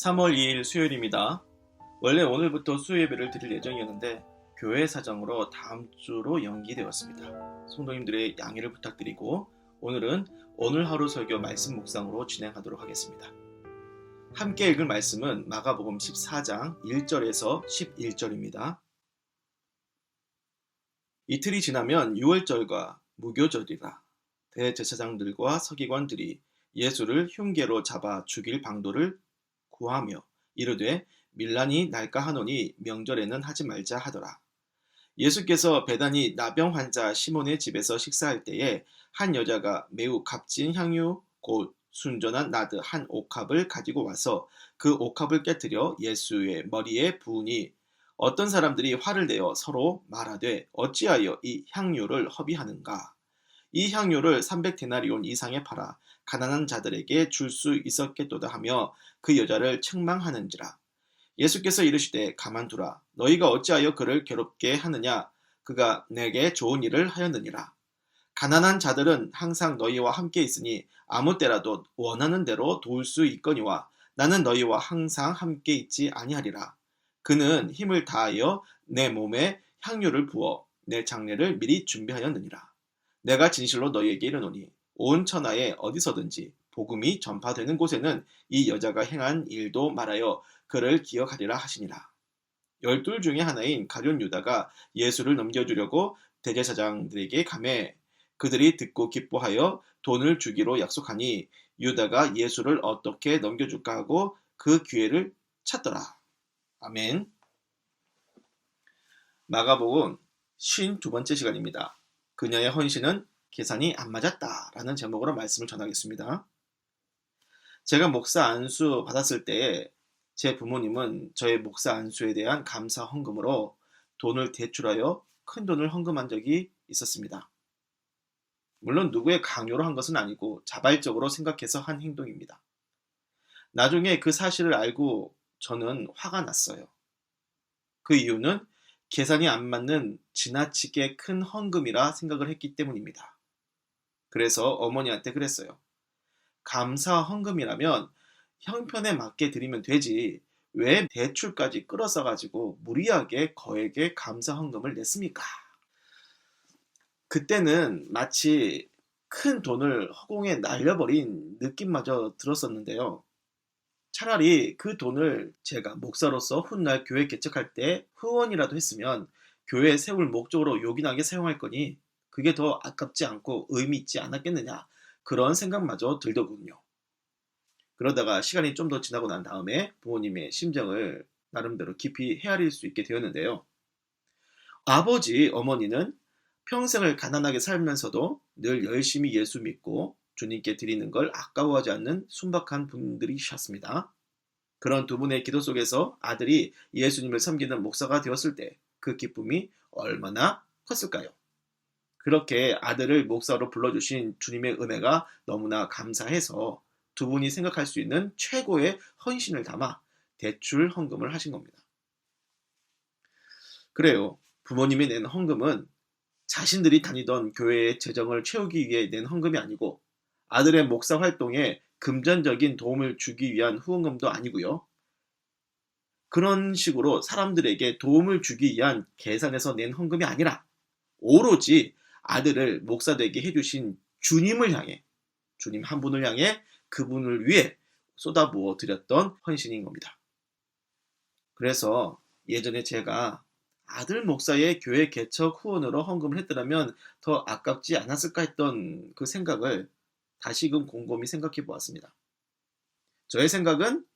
3월 2일 수요일입니다. 원래 오늘부터 수요 예배를 드릴 예정이었는데 교회 사정으로 다음 주로 연기되었습니다. 성도님들의 양해를 부탁드리고 오늘은 오늘 하루 설교 말씀 묵상으로 진행하도록 하겠습니다. 함께 읽을 말씀은 마가복음 14장 1절에서 11절입니다. 이틀이 지나면 유월절과 무교절이라. 대제사장들과 서기관들이 예수를 흉계로 잡아 죽일 방도를 구하며 이르되 밀란이 날까 하노니 명절에는 하지 말자 하더라. 예수께서 베다니 나병 환자 시몬의 집에서 식사할 때에 한 여자가 매우 값진 향유 곧 순전한 나드 한 옥합을 가지고 와서 그 옥합을 깨뜨려 예수의 머리에 부으니 어떤 사람들이 화를 내어 서로 말하되 어찌하여 이 향유를 허비하는가. 이 향유를 300데나리온 이상에 팔아 가난한 자들에게 줄 수 있었겠도다 하며 그 여자를 책망하는지라. 예수께서 이르시되 가만두라. 너희가 어찌하여 그를 괴롭게 하느냐. 그가 내게 좋은 일을 하였느니라. 가난한 자들은 항상 너희와 함께 있으니 아무 때라도 원하는 대로 도울 수 있거니와 나는 너희와 항상 함께 있지 아니하리라. 그는 힘을 다하여 내 몸에 향유를 부어 내 장례를 미리 준비하였느니라. 내가 진실로 너희에게 이르노니 온 천하에 어디서든지 복음이 전파되는 곳에는 이 여자가 행한 일도 말하여 그를 기억하리라 하시니라. 12 중에 하나인 가룟 유다가 예수를 넘겨주려고 대제사장들에게 가매 그들이 듣고 기뻐하여 돈을 주기로 약속하니 유다가 예수를 어떻게 넘겨줄까 하고 그 기회를 찾더라. 아멘. 마가복음 52번째 시간입니다. 그녀의 헌신은 계산이 안 맞았다 라는 제목으로 말씀을 전하겠습니다. 제가 목사 안수 받았을 때에 제 부모님은 저의 목사 안수에 대한 감사 헌금으로 돈을 대출하여 큰 돈을 헌금한 적이 있었습니다. 물론 누구의 강요로 한 것은 아니고 자발적으로 생각해서 한 행동입니다. 나중에 그 사실을 알고 저는 화가 났어요. 그 이유는 계산이 안 맞는 지나치게 큰 헌금이라 생각을 했기 때문입니다. 그래서 어머니한테 그랬어요. 감사 헌금이라면 형편에 맞게 드리면 되지 왜 대출까지 끌어써가지고 무리하게 거액의 감사 헌금을 냈습니까? 그때는 마치 큰 돈을 허공에 날려버린 느낌마저 들었었는데요. 차라리 그 돈을 제가 목사로서 훗날 교회 개척할 때 후원이라도 했으면 교회에 세울 목적으로 요긴하게 사용할 거니 그게 더 아깝지 않고 의미 있지 않았겠느냐 그런 생각마저 들더군요. 그러다가 시간이 좀 더 지나고 난 다음에 부모님의 심정을 나름대로 깊이 헤아릴 수 있게 되었는데요. 아버지, 어머니는 평생을 가난하게 살면서도 늘 열심히 예수 믿고 주님께 드리는 걸 아까워하지 않는 순박한 분들이셨습니다. 그런 두 분의 기도 속에서 아들이 예수님을 섬기는 목사가 되었을 때 그 기쁨이 얼마나 컸을까요? 그렇게 아들을 목사로 불러주신 주님의 은혜가 너무나 감사해서 두 분이 생각할 수 있는 최고의 헌신을 담아 대출 헌금을 하신 겁니다. 그래요. 부모님이 낸 헌금은 자신들이 다니던 교회의 재정을 채우기 위해 낸 헌금이 아니고 아들의 목사 활동에 금전적인 도움을 주기 위한 후원금도 아니고요. 그런 식으로 사람들에게 도움을 주기 위한 계산에서 낸 헌금이 아니라 오로지 아들을 목사 되게 해주신 주님을 향해 주님 한 분을 향해 그분을 위해 쏟아부어 드렸던 헌신인 겁니다. 그래서 예전에 제가 아들 목사의 교회 개척 후원으로 헌금을 했더라면 더 아깝지 않았을까 했던 그 생각을 다시금 곰곰이 생각해 보았습니다. 저의 생각은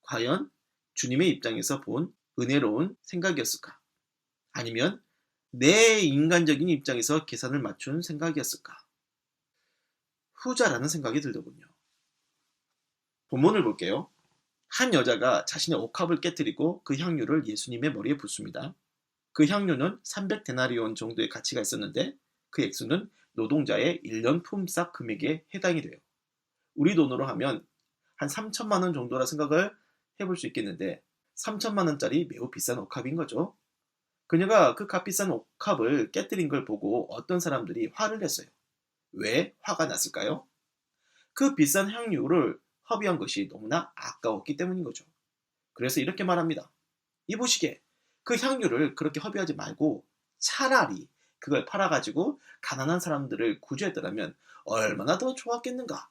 과연 주님의 입장에서 본 은혜로운 생각이었을까? 아니면 내 인간적인 입장에서 계산을 맞춘 생각이었을까? 후자라는 생각이 들더군요. 본문을 볼게요. 한 여자가 자신의 옥합을 깨뜨리고 그 향유를 예수님의 머리에 붓습니다. 그 향유는 300데나리온 정도의 가치가 있었는데 그 액수는 노동자의 1년 품삯 금액에 해당이 돼요. 우리 돈으로 하면 한 3천만 원 정도라 생각을 해볼 수 있겠는데 3천만 원짜리 매우 비싼 옥합인 거죠. 그녀가 그 값비싼 옥합을 깨뜨린 걸 보고 어떤 사람들이 화를 냈어요. 왜 화가 났을까요? 그 비싼 향유를 허비한 것이 너무나 아까웠기 때문인 거죠. 그래서 이렇게 말합니다. 이보시게 그 향유를 그렇게 허비하지 말고 차라리 그걸 팔아가지고 가난한 사람들을 구제했더라면 얼마나 더 좋았겠는가.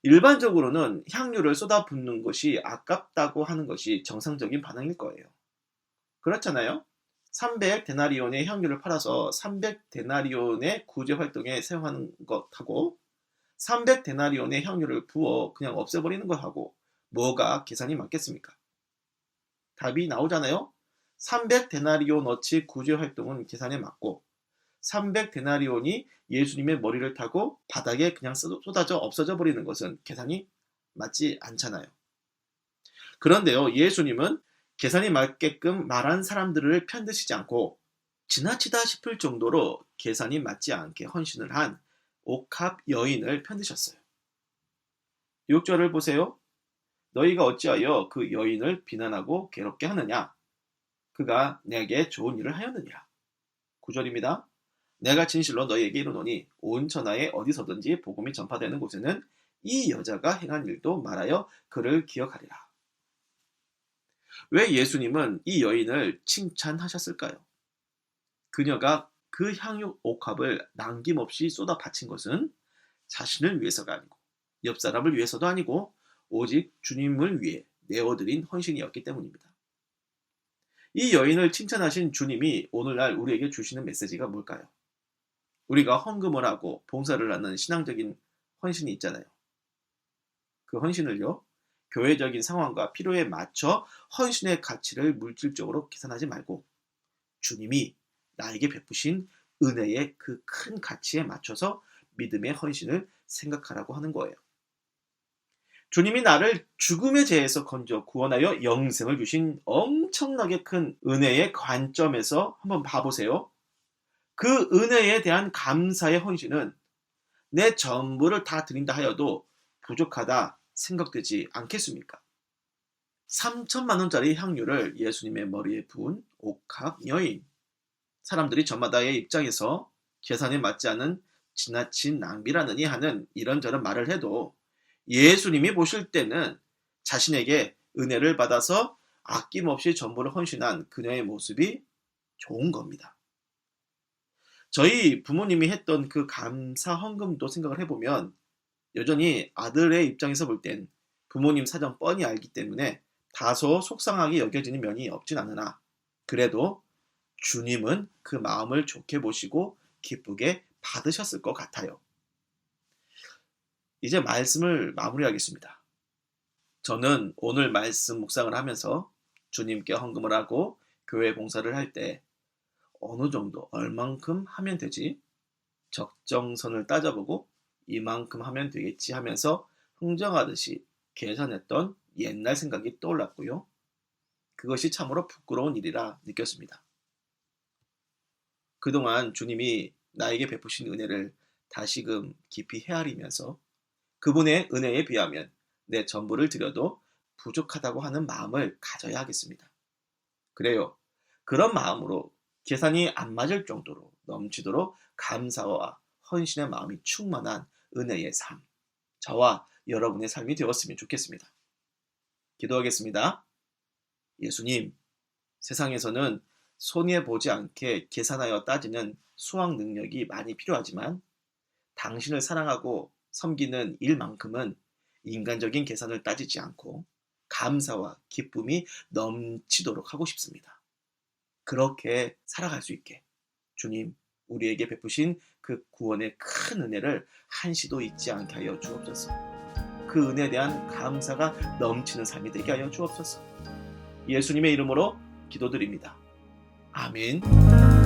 일반적으로는 향유를 쏟아붓는 것이 아깝다고 하는 것이 정상적인 반응일 거예요. 그렇잖아요? 300데나리온의 향유를 팔아서 300데나리온의 구제 활동에 사용하는 것하고 300데나리온의 향유를 부어 그냥 없애버리는 것하고 뭐가 계산이 맞겠습니까? 답이 나오잖아요. 300데나리온어치 구제 활동은 계산에 맞고 300데나리온이 예수님의 머리를 타고 바닥에 그냥 쏟아져 없어져 버리는 것은 계산이 맞지 않잖아요. 그런데요, 예수님은 계산이 맞게끔 말한 사람들을 편드시지 않고 지나치다 싶을 정도로 계산이 맞지 않게 헌신을 한 옥합 여인을 편드셨어요. 6절을 보세요. 너희가 어찌하여 그 여인을 비난하고 괴롭게 하느냐? 그가 내게 좋은 일을 하였느니라. 9절입니다. 내가 진실로 너희에게 이르노니 온 천하에 어디서든지 복음이 전파되는 곳에는 이 여자가 행한 일도 말하여 그를 기억하리라. 왜 예수님은 이 여인을 칭찬하셨을까요? 그녀가 그 향유 옥합을 남김없이 쏟아 바친 것은 자신을 위해서가 아니고 옆 사람을 위해서도 아니고 오직 주님을 위해 내어드린 헌신이었기 때문입니다. 이 여인을 칭찬하신 주님이 오늘날 우리에게 주시는 메시지가 뭘까요? 우리가 헌금을 하고 봉사를 하는 신앙적인 헌신이 있잖아요. 그 헌신을요, 교회적인 상황과 필요에 맞춰 헌신의 가치를 물질적으로 계산하지 말고 주님이 나에게 베푸신 은혜의 그 큰 가치에 맞춰서 믿음의 헌신을 생각하라고 하는 거예요. 주님이 나를 죽음의 죄에서 건져 구원하여 영생을 주신 엄청나게 큰 은혜의 관점에서 한번 봐보세요. 그 은혜에 대한 감사의 헌신은 내 전부를 다 드린다 하여도 부족하다 생각되지 않겠습니까? 3천만 원짜리 향유를 예수님의 머리에 부은 옥합 여인. 사람들이 저마다의 입장에서 계산에 맞지 않은 지나친 낭비라느니 하는 이런저런 말을 해도 예수님이 보실 때는 자신에게 은혜를 받아서 아낌없이 전부를 헌신한 그녀의 모습이 좋은 겁니다. 저희 부모님이 했던 그 감사 헌금도 생각을 해보면 여전히 아들의 입장에서 볼 땐 부모님 사정 뻔히 알기 때문에 다소 속상하게 여겨지는 면이 없진 않으나 그래도 주님은 그 마음을 좋게 보시고 기쁘게 받으셨을 것 같아요. 이제 말씀을 마무리하겠습니다. 저는 오늘 말씀 묵상을 하면서 주님께 헌금을 하고 교회 봉사를 할 때 어느 정도 얼만큼 하면 되지? 적정선을 따져보고 이만큼 하면 되겠지 하면서 흥정하듯이 계산했던 옛날 생각이 떠올랐고요. 그것이 참으로 부끄러운 일이라 느꼈습니다. 그동안 주님이 나에게 베푸신 은혜를 다시금 깊이 헤아리면서 그분의 은혜에 비하면 내 전부를 드려도 부족하다고 하는 마음을 가져야 하겠습니다. 그래요. 그런 마음으로 계산이 안 맞을 정도로 넘치도록 감사와 헌신의 마음이 충만한 은혜의 삶, 저와 여러분의 삶이 되었으면 좋겠습니다. 기도하겠습니다. 예수님, 세상에서는 손해보지 않게 계산하여 따지는 수학 능력이 많이 필요하지만 당신을 사랑하고 섬기는 일만큼은 인간적인 계산을 따지지 않고 감사와 기쁨이 넘치도록 하고 싶습니다. 그렇게 살아갈 수 있게 주님, 우리에게 베푸신 그 구원의 큰 은혜를 한시도 잊지 않게 하여 주옵소서. 그 은혜에 대한 감사가 넘치는 삶이 되게 하여 주옵소서. 예수님의 이름으로 기도드립니다. 아멘.